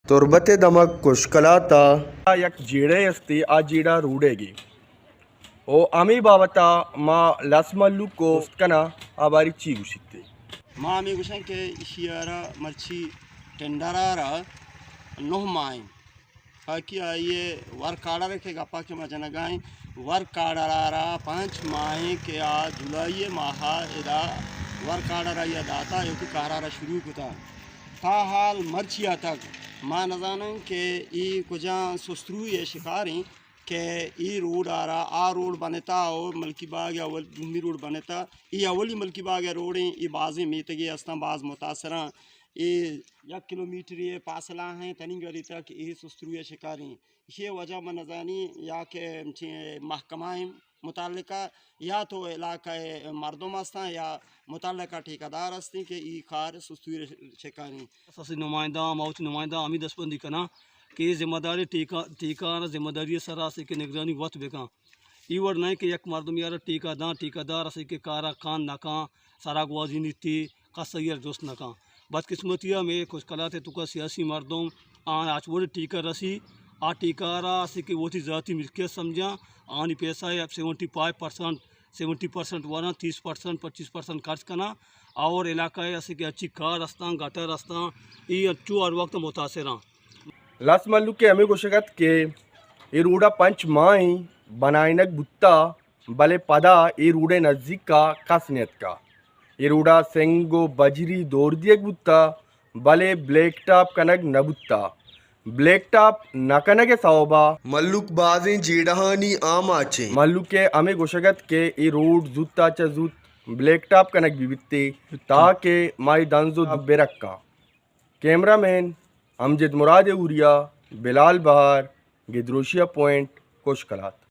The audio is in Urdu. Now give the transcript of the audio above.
تربت دمک کشکلاتا یک جیڑے استی آ جیڑا روڑے گی او امی بابتا ما لسملو کو کنا آباری چی گوشتے ما می گوشن که اشیارا مرچی ٹنڈرارا نو مائیں پاکی آئیے ور کاڑا رکھے گا پاکی ما جنگائیں ور کاڑا 5 مائیں کہ آ جولائی ماہا ادا ور کاڑا یا داتا یوکی کارارا شروع کتا تا حال مرچیا تک ما نزانن کہ ای کجا سسترو یہ شکاریں کہ ای روڈ آ روڈ بنتا اور ملکی باغ اول دومی روڈ بنتا ای اولی ملکی باغ روڈیں ای بازی میتگی استان باز متاثراں ای 1 کلومیٹر یہ فاصلہ ہیں تنی گری تک ای سسترو یہ شکاریں یہ وجہ من نزانی یا کہ محکمہ متعلقہ یا تو علاقہ مردم ہستاں یا متعلقہ ٹھیکیدار ہستی کہ ای کار سستوی شکاریں اساسی نمائندہ موت نمائندہ امی دست بندی کنا کہ ذمہ داری ٹیکہ ذمہ داری سرا سے کہ نگرانی وقت بکاں ای ور نہیں کہ یک مردم یار ٹیکہ دار اسے کہ کارا کان نکاں سراغ وازی نیتی قصیر دوست نکاں بدقسمتیہ میں کچھ کلاتے تو کا سیاسی مردم آن آج وہ ٹیکہ رسی آ ٹیکہ را اسے کہ وہ ذاتی ملکیت سمجھاں آنی پیسہ ہے 75% وانا 30% 25% خرچ کنا اور علاقہ ایسے کہ اچھی کار استان گٹر استان ای اچھو ہر وقت متاثراں لسملو کے امی گوشگت کہ ای روڑا 5 مائیں بنائنک بتا بلے پدا ای روڑے نزدیک کا کسنیت کا ای روڑا سنگو بجری دور دیگ بتا بلے بلیک ٹاپ کنگ نبتا بلیک ٹاپ نکنگ سوابا ملوک بازیں جیڑہانی آم آچیں ملوک کے امی گوشگت کے ای روڈ زوتا چا زوت بلیک ٹاپ کنگ بھی بتے تاکہ مائی دنزو برکا کیمرہ مین امجد مراد اوریا بلال بہار گدروشیا پوائنٹ کوشکلات